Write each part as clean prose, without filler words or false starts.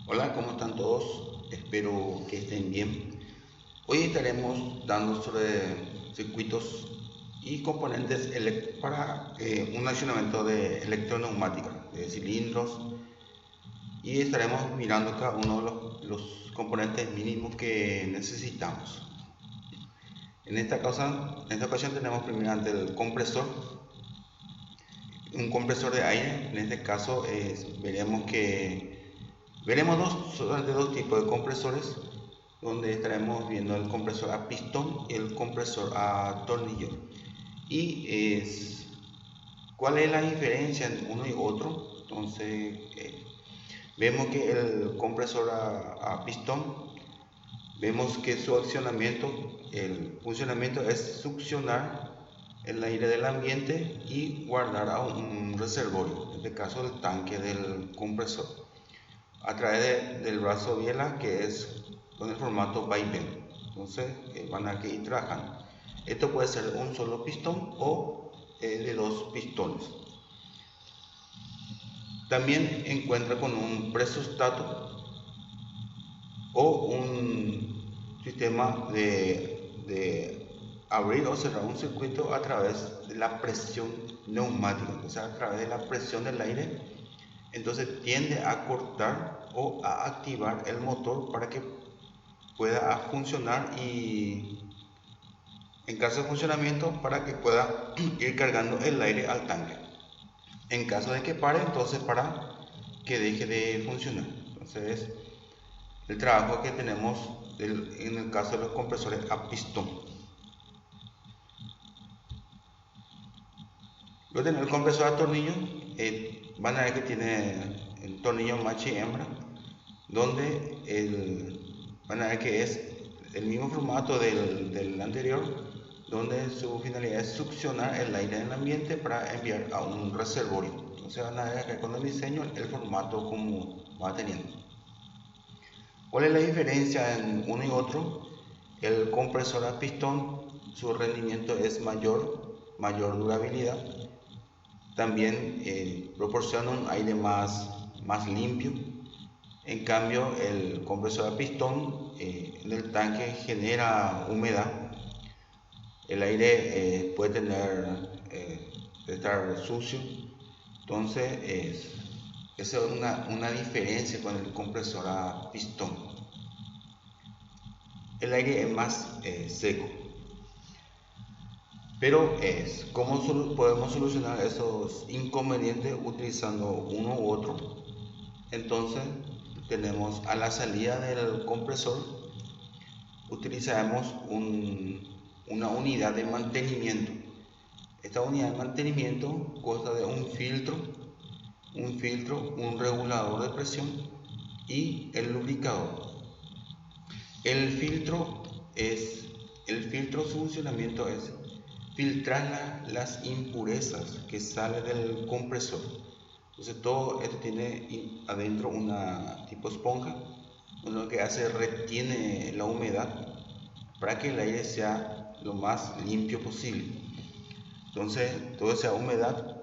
Hola, ¿cómo están todos? Espero que estén bien. Hoy estaremos dando sobre circuitos y componentes para un accionamiento de electroneumática, de cilindros, y estaremos mirando cada uno de los componentes mínimos que necesitamos. En esta ocasión tenemos primeramente el compresor, un compresor de aire. En este caso veremos solamente dos tipos de compresores, donde estaremos viendo el compresor a pistón y el compresor a tornillo. Y ¿cuál es la diferencia entre uno y otro? Entonces, vemos que el compresor a pistón, vemos que su accionamiento, el funcionamiento es succionar el aire del ambiente y guardar a un reservorio, en este caso el tanque del compresor, a través del brazo biela, que es con el formato vaivén. Entonces van a ir trabajando. Esto puede ser un solo pistón o de dos pistones. También encuentra con un presostato o un sistema de abrir o cerrar un circuito a través de la presión neumática, o sea, a través de la presión del aire. Entonces tiende a cortar o a activar el motor para que pueda funcionar, y en caso de funcionamiento para que pueda ir cargando el aire al tanque. En caso de que pare, entonces para que deje de funcionar. Entonces el trabajo que tenemos en el caso de los compresores a pistón. Luego tener el compresor a tornillo, van a ver que tiene el tornillo macho y hembra, donde van a ver que es el mismo formato del anterior, donde su finalidad es succionar el aire del ambiente para enviar a un reservorio. Entonces van a ver acá con el diseño el formato como va teniendo. ¿Cuál es la diferencia en uno y otro? El compresor a pistón, su rendimiento es mayor durabilidad. También proporciona un aire más limpio. En cambio, el compresor a pistón en el tanque genera humedad. El aire puede estar sucio. Entonces, esa es una diferencia con el compresor a pistón. El aire es más seco. Pero ¿cómo podemos solucionar esos inconvenientes utilizando uno u otro? Entonces tenemos a la salida del compresor, utilizaremos una unidad de mantenimiento. Esta unidad de mantenimiento consta de un regulador de presión y el lubricador. El filtro su funcionamiento es filtrar las impurezas que salen del compresor. Entonces todo esto tiene adentro una tipo esponja, lo que hace retiene la humedad para que el aire sea lo más limpio posible. Entonces toda esa humedad.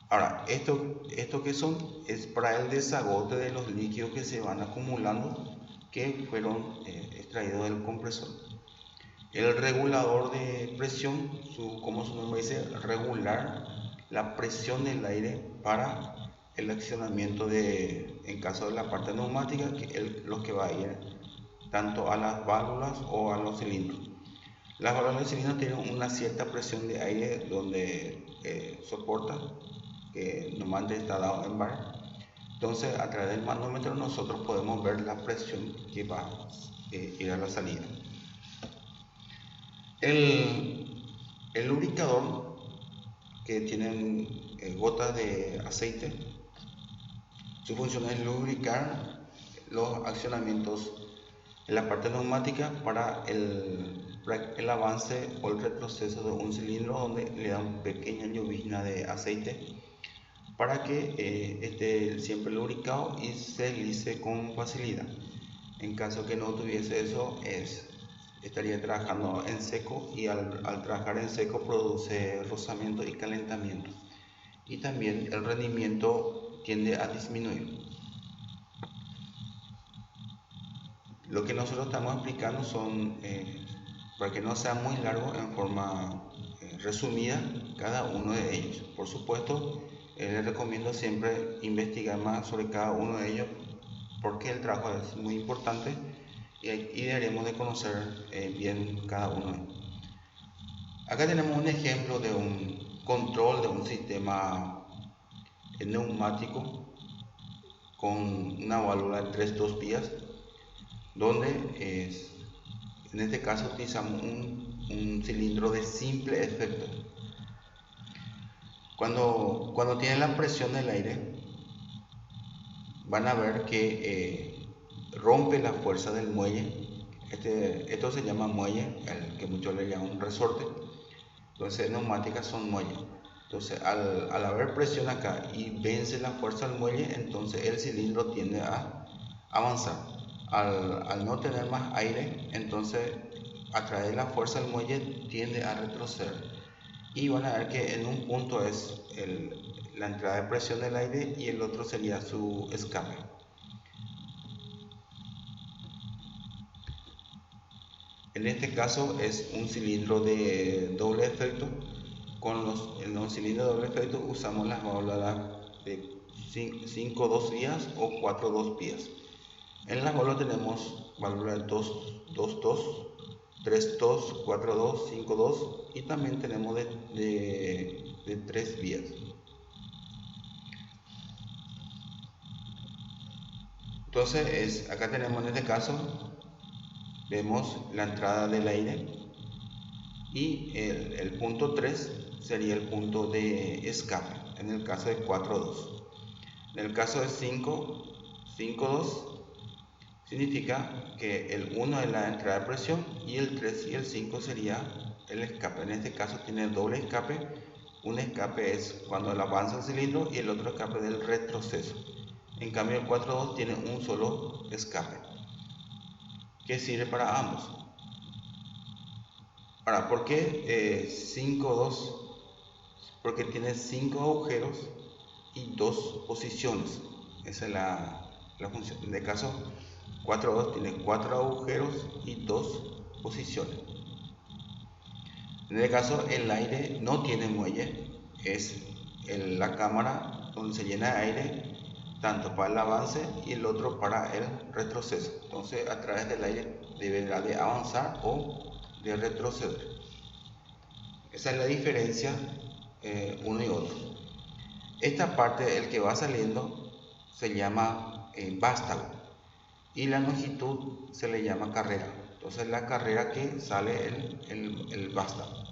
Ahora, esto que son es para el desagote de los líquidos que se van acumulando, que fueron extraídos del compresor. El regulador de presión, como su nombre dice, regular la presión del aire para el accionamiento en caso de la parte neumática, lo que va a ir tanto a las válvulas o a los cilindros. Las válvulas del cilindro tienen una cierta presión de aire donde soporta, que normalmente está dado en bar. Entonces, a través del manómetro nosotros podemos ver la presión que va a ir a la salida. El lubricador, que tienen gotas de aceite, su función es lubricar los accionamientos en la parte neumática para el avance o el retroceso de un cilindro, donde le da una pequeña llovizna de aceite para que esté siempre lubricado y se deslice con facilidad. En caso que no tuviese eso, estaría trabajando en seco, y al trabajar en seco produce rozamiento y calentamiento, y también el rendimiento tiende a disminuir. Lo que nosotros estamos explicando son, para que no sea muy largo, en forma resumida cada uno de ellos. Por supuesto, les recomiendo siempre investigar más sobre cada uno de ellos porque el trabajo es muy importante y deberemos de conocer bien cada uno de ellos. Acá tenemos un ejemplo de un control de un sistema neumático con una válvula de 3-2 vías, donde en este caso utilizamos un cilindro de simple efecto. Cuando tienen la presión del aire, van a ver que rompe la fuerza del muelle. Esto se llama muelle, el que muchos le llaman un resorte. Entonces neumáticas son muelles. Entonces al haber presión acá y vence la fuerza del muelle, entonces el cilindro tiende a avanzar. Al no tener más aire, entonces a través de la fuerza del muelle tiende a retroceder. Y van a ver que en un punto es la entrada de presión del aire y el otro sería su escape. En este caso es un cilindro de doble efecto. En los cilindros de doble efecto usamos las válvulas de 5-2 vías o 4-2 vías. En las válvulas tenemos válvulas 2-2, 3-2, 4-2, 5-2 y también tenemos de 3 vías. Entonces acá tenemos en este caso, vemos la entrada del aire y el punto 3 sería el punto de escape en el caso de 4-2. En el caso de 5-2 significa que el 1 es la entrada de presión y el 3 y el 5 sería el escape. En este caso tiene doble escape. Un escape es cuando avanza el cilindro y el otro escape del retroceso. En cambio el 4-2 tiene un solo escape que sirve para ambos. Ahora, ¿por qué 5-2? Porque tiene 5 agujeros y 2 posiciones. Esa es la función. En este caso 4-2 tiene 4 agujeros y 2 posiciones. En este caso el aire no tiene muelle, es la cámara donde se llena de aire tanto para el avance y el otro para el retroceso. Entonces a través del aire deberá de avanzar o de retroceder. Esa es la diferencia uno y otro. Esta parte, el que va saliendo, se llama vástago y la longitud se le llama carrera. Entonces la carrera que sale el vástago.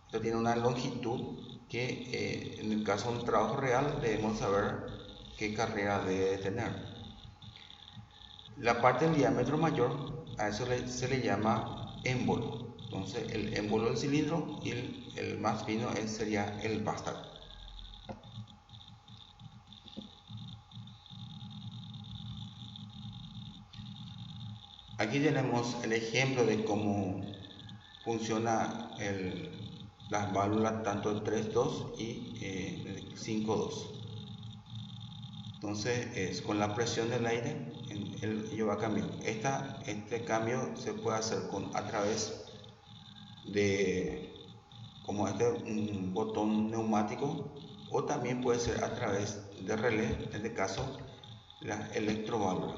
Esto tiene una longitud que en el caso de un trabajo real debemos saber qué carrera debe tener. La parte del diámetro mayor, a eso se le llama émbolo. Entonces el émbolo del cilindro y el más fino sería el vástago. Aquí tenemos el ejemplo de cómo funciona las válvulas tanto el 3-2 y el 5-2. Entonces con la presión del aire ello va cambiando. Este cambio se puede hacer a través de un botón neumático o también puede ser a través de relé, en este caso la electroválvula.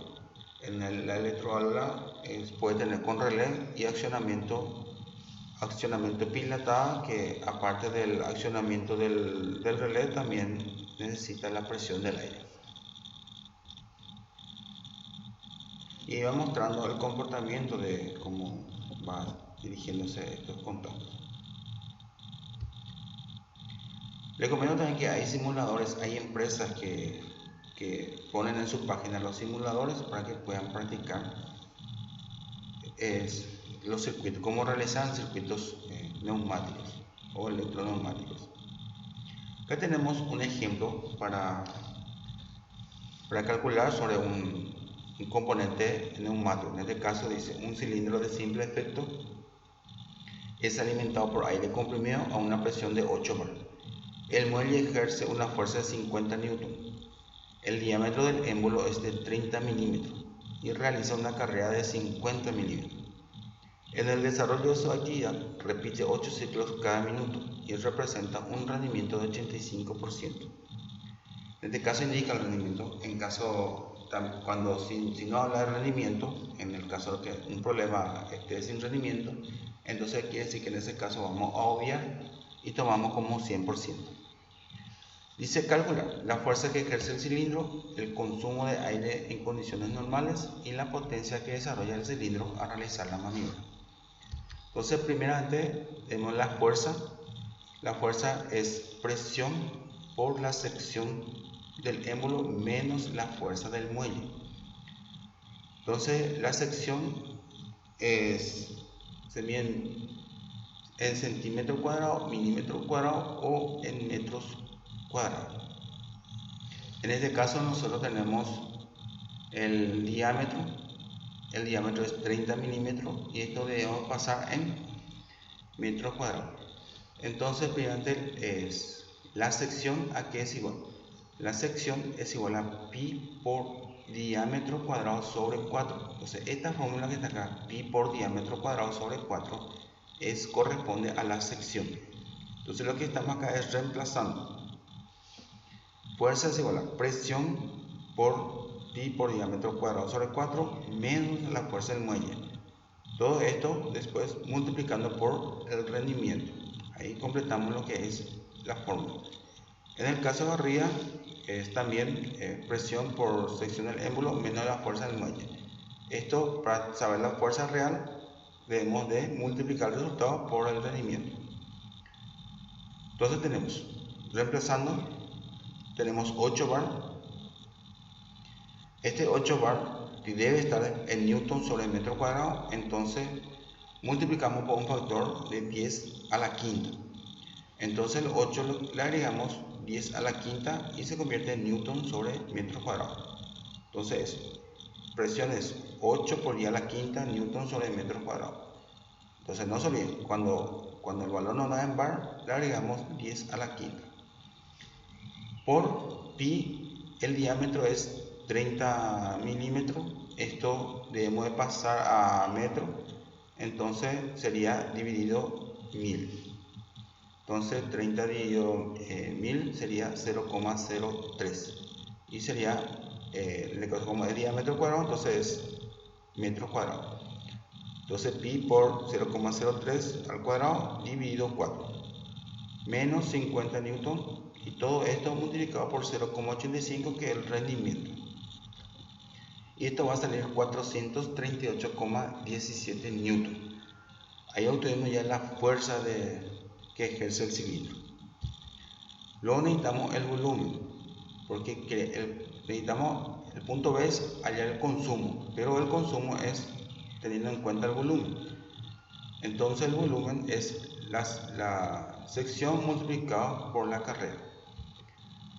La electroválvula puede tener con relé y accionamiento pilotada, que aparte del accionamiento del relé también necesita la presión del aire. Y va mostrando el comportamiento de cómo va dirigiéndose estos contactos. Les comento también que hay simuladores, hay empresas que ponen en su página los simuladores para que puedan practicar los circuitos, cómo realizar circuitos neumáticos o electroneumáticos. Acá tenemos un ejemplo para calcular sobre un componente neumático. En este caso dice un cilindro de simple efecto es alimentado por aire comprimido a una presión de 8 bar. El muelle ejerce una fuerza de 50 N. El diámetro del émbolo es de 30 milímetros. y realiza una carrera de 50 milímetros. En el desarrollo de su actividad repite 8 ciclos cada minuto y representa un rendimiento de 85%. En este caso indica el rendimiento. En caso, cuando si no habla de rendimiento, en el caso de que un problema esté sin rendimiento, entonces quiere decir que en ese caso vamos a obviar y tomamos como 100%. Dice calcular la fuerza que ejerce el cilindro, el consumo de aire en condiciones normales y la potencia que desarrolla el cilindro al realizar la maniobra. Entonces, primeramente tenemos la fuerza. La fuerza es presión por la sección del émbolo menos la fuerza del muelle. Entonces, la sección se mide en centímetros cuadrados, milímetros cuadrados o en metros cuadrados. En este caso nosotros tenemos el diámetro. El diámetro es 30 milímetros y esto debemos pasar en metros cuadrados. Entonces, primeramente es la sección, ¿a qué es igual? La sección es igual a pi por diámetro cuadrado sobre 4. Entonces, esta fórmula que está acá, pi por diámetro cuadrado sobre 4, corresponde a la sección. Entonces, lo que estamos acá es reemplazando. Fuerza es igual a presión por pi por diámetro cuadrado sobre 4 menos la fuerza del muelle. Todo esto después multiplicando por el rendimiento. Ahí completamos lo que es la fórmula. En el caso de arriba es también presión por sección del émbolo menos la fuerza del muelle. Esto, para saber la fuerza real, debemos de multiplicar el resultado por el rendimiento. Entonces tenemos, reemplazando, tenemos 8 bar. Este 8 bar que debe estar en newton sobre metro cuadrado, entonces multiplicamos por un factor de 10 a la quinta. Entonces el 8 le agregamos 10 a la quinta y se convierte en newton sobre metro cuadrado. Entonces presión es 8 por 10 a la quinta newton sobre metro cuadrado. Entonces no se olviden, cuando el valor no da en bar, le agregamos 10 a la quinta. Por pi, el diámetro es 30 milímetros. Esto debemos de pasar a metro, entonces sería dividido 1000. Entonces 30 dividido 1000 sería 0,03 y sería como es diámetro cuadrado, entonces es metro cuadrado. Entonces pi por 0,03 al cuadrado dividido 4 menos 50 newton, y todo esto multiplicado por 0,85, que es el rendimiento, y esto va a salir 438,17 newton. Ahí obtenemos ya la fuerza que ejerce el cilindro. Luego necesitamos el volumen, porque necesitamos, el punto B es hallar el consumo, pero el consumo es teniendo en cuenta el volumen. Entonces el volumen es la sección multiplicada por la carrera.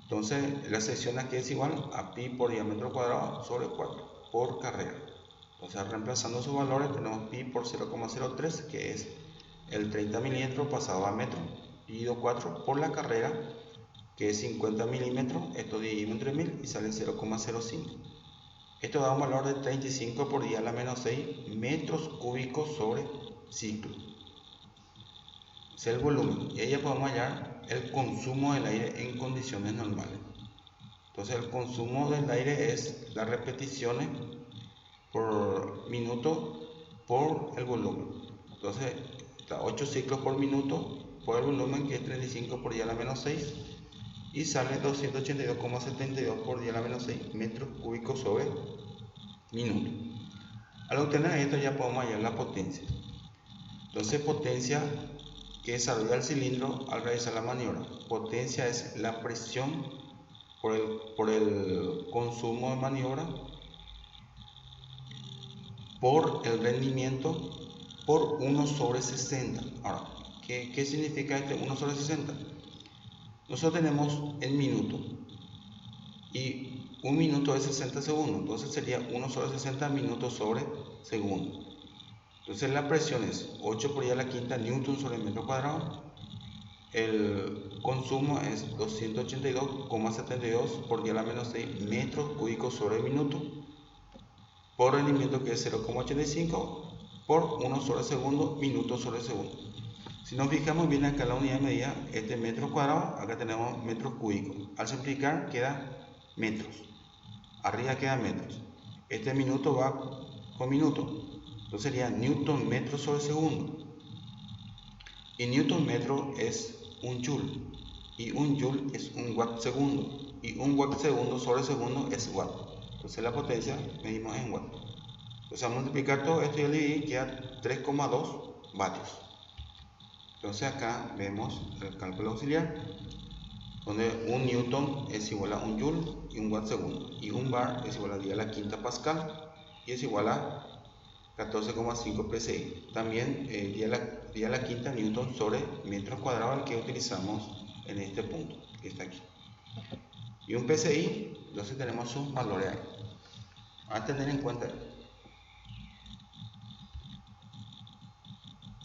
Entonces la sección aquí es igual a pi por diámetro cuadrado sobre 4 por carrera. Entonces, reemplazando sus valores, tenemos pi por 0,03, que es el 30 milímetros pasado a metro, dividido 4 por la carrera, que es 50 milímetros. Esto dividimos entre 1000 y sale 0,05. Esto da un valor de 35 por 10 a la menos 6 metros cúbicos sobre ciclo. Es el volumen, y ahí ya podemos hallar el consumo del aire en condiciones normales. Entonces el consumo del aire es las repeticiones por minuto por el volumen. Entonces está 8 ciclos por minuto por el volumen, que es 35 por 10 a la menos 6, y sale 282,72 por 10 a la menos 6 metros cúbicos sobre minuto. Al obtener esto ya podemos hallar la potencia. Entonces potencia que desarrolla el cilindro al realizar la maniobra. Potencia es la presión por el consumo de maniobra por el rendimiento por 1 sobre 60. Ahora, ¿qué significa este 1 sobre 60? Nosotros tenemos el minuto y un minuto es 60 segundos, entonces sería 1 sobre 60 minutos sobre segundo. Entonces la presión es 8 por 10 a la quinta newton sobre metro cuadrado. El consumo es 282,72 por 10 a la menos 6 metros cúbicos sobre minuto. por rendimiento, que es 0,85 por 1 sobre segundo, minutos sobre segundo. Si nos fijamos bien acá en la unidad de medida, este metro cuadrado, acá tenemos metros cúbicos. Al simplificar queda metros, arriba queda metros. Este minuto va con minuto, entonces sería newton metro sobre segundo. Y newton metro es un joule, y un joule es un watt segundo, y un watt segundo sobre segundo es watt. Entonces la potencia medimos en watt. Entonces al multiplicar todo esto y dividir queda 3,2 vatios. Entonces acá vemos el cálculo auxiliar, donde un newton es igual a un joule y un watt segundo, y un bar es igual a 10 a la quinta pascal y es igual a 14,5 psi. También 10 a la quinta newton sobre metro cuadrado, el que utilizamos en este punto que está aquí. Y un psi, entonces tenemos sus valores ahí. A tener en cuenta.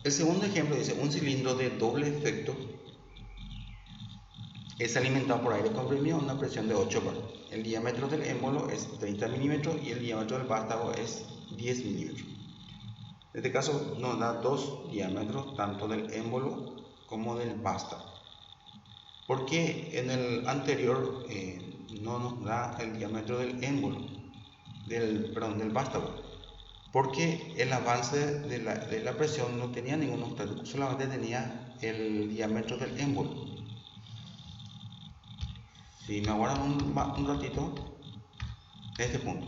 El segundo ejemplo dice: un cilindro de doble efecto es alimentado por aire comprimido a una presión de 8 bar. El diámetro del émbolo es 30 milímetros y el diámetro del vástago es 10 milímetros. En este caso nos da dos diámetros, tanto del émbolo como del vástago. ¿Por qué en el anterior no nos da el diámetro del émbolo, del vástago? Porque el avance de la presión no tenía ningún obstáculo, solamente tenía el diámetro del émbolo. Si me aguardan un ratito, en este punto,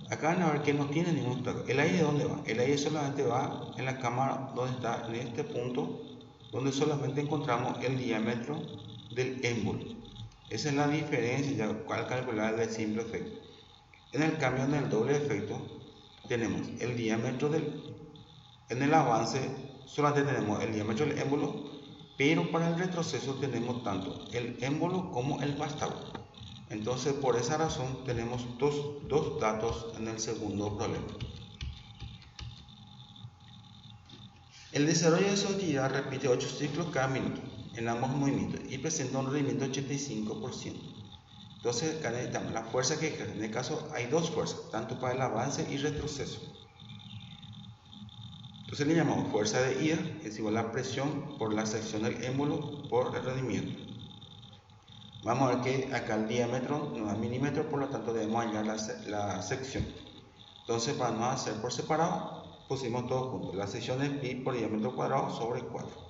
acá van a ver que no tiene ningún obstáculo. ¿El aire dónde va? El aire solamente va en la cámara, donde está en este punto, donde solamente encontramos el diámetro del émbolo. Esa es la diferencia al calcular el simple efecto. En el cambio, en el doble efecto, tenemos el diámetro en el avance solamente tenemos el diámetro del émbolo, pero para el retroceso tenemos tanto el émbolo como el vástago. Entonces, por esa razón tenemos dos datos en el segundo problema. El desarrollo de su actividad repite 8 ciclos cada minuto en ambos movimientos y presenta un rendimiento de 85%. Entonces, acá necesitamos la fuerza que ejerce. En este caso hay dos fuerzas, tanto para el avance y retroceso. Entonces le llamamos fuerza de ida, es igual a la presión por la sección del émbolo por el rendimiento. Vamos a ver que acá el diámetro no es milímetros, por lo tanto debemos hallar la sección. Entonces, para no hacer por separado, pusimos todo junto. La sección es pi por diámetro cuadrado sobre 4.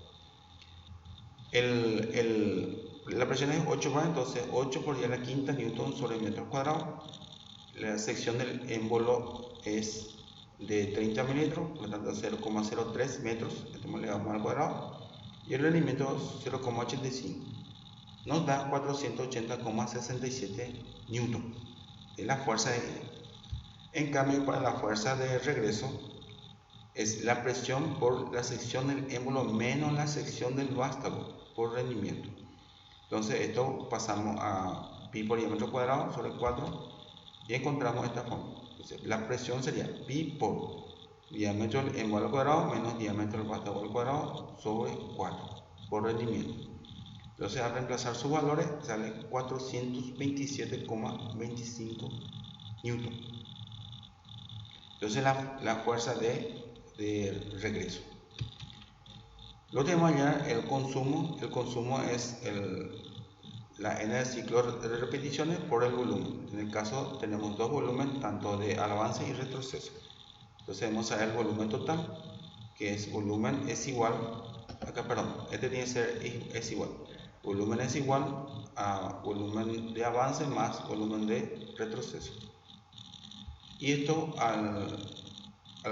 La presión es 8 bar, entonces 8 por 10 a la quinta newton sobre metro cuadrado. La sección del émbolo es de 30 milímetros, por lo tanto 0,03 metros, esto le damos al cuadrado, y el rendimiento es 0,85. Nos da 480,67 newton de la fuerza de ida. En cambio, para la fuerza de regreso es la presión por la sección del émbolo menos la sección del vástago por rendimiento. Entonces esto pasamos a pi por diámetro cuadrado sobre 4 y encontramos esta forma. Entonces, la presión sería pi por diámetro del émbolo al cuadrado menos diámetro del vástago al cuadrado sobre 4 por rendimiento. Entonces, al reemplazar sus valores sale 427,25 newton. Entonces la fuerza de regreso. Luego tenemos allá el consumo. El consumo es la n del ciclo de repeticiones por el volumen. En el caso tenemos dos volúmenes, tanto de avance y retroceso. Entonces vamos a ver el volumen total, que es volumen es igual, acá perdón, este tiene que ser es igual. Volumen es igual a volumen de avance más volumen de retroceso. Y esto al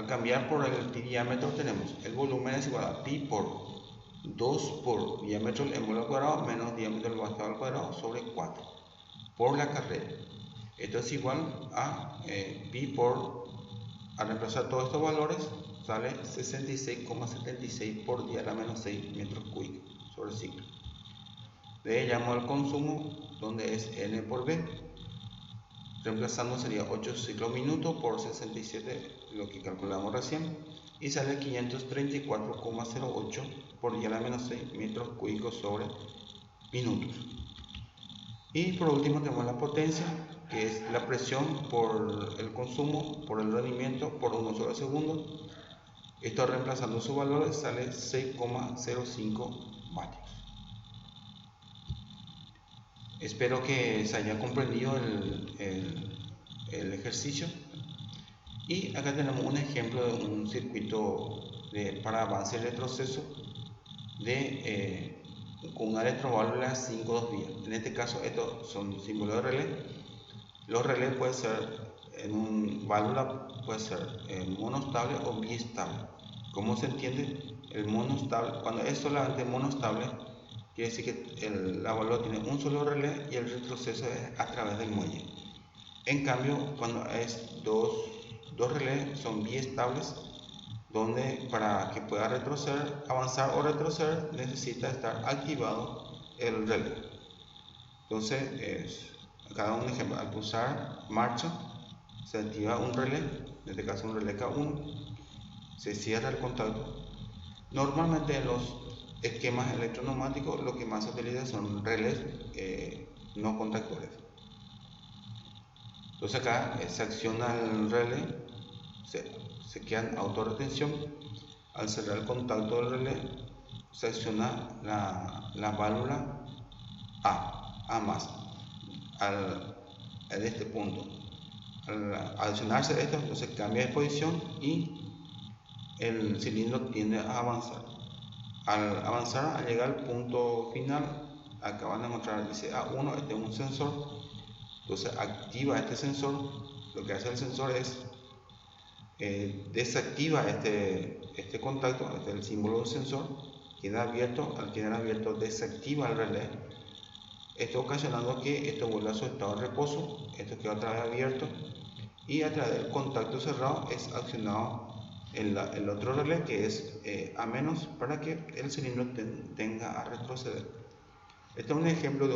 cambiar por el diámetro tenemos el volumen es igual a pi por 2 por diámetro del émbolo al cuadrado menos diámetro del vástago al cuadrado sobre 4 por la carrera. Esto es igual a pi por, al reemplazar todos estos valores sale 66,76 por 10 a la menos 6 metros cúbicos sobre ciclo. Le llamo al consumo, donde es n por b. Reemplazando sería 8 ciclos minutos por 67, lo que calculamos recién, y sale 534,08 por 10 a la menos 6 metros cúbicos sobre minutos. Y por último tenemos la potencia, que que es la presión por el consumo, por el rendimiento, por 1 solo segundo. Esto reemplazando su valor sale 6,05 vatios. Espero que se haya comprendido el ejercicio. Y acá tenemos un ejemplo de un circuito para avance y retroceso con una electroválvula 5-2 vías. En este caso, estos son símbolos de relé. Los relés pueden ser en un válvula, puede ser monostable o bistable. ¿Cómo se entiende? El monostable, cuando es solamente monostable, quiere decir que la válvula tiene un solo relé y el retroceso es a través del muelle. En cambio, cuando es dos relés, son biestables, donde para que pueda retroceder, avanzar o retroceder, necesita estar activado el relé. Entonces, cada un ejemplo, al pulsar marcha, se activa un relé, en este caso un relé K1, se cierra el contacto. Normalmente en los esquemas electroneumáticos lo que más se utiliza son relés no contactores. Entonces acá se acciona el relé, se queda en autorretención. Al cerrar el contacto del relé, se acciona la válvula A más en este punto. Al accionarse esto, entonces cambia de posición y el cilindro tiende a avanzar. Al avanzar, al llegar al punto final, acá van a mostrar, dice A1, este es un sensor. Entonces activa este sensor. Lo que hace el sensor es desactiva este contacto, este es el símbolo del sensor, queda abierto. Al quedar abierto, desactiva el relé, esto ocasionando que esto vuelva a su estado de reposo. Esto queda otra vez abierto y a través del contacto cerrado es accionado el otro relé, que es A- para que el cilindro tenga a retroceder. Este es un ejemplo de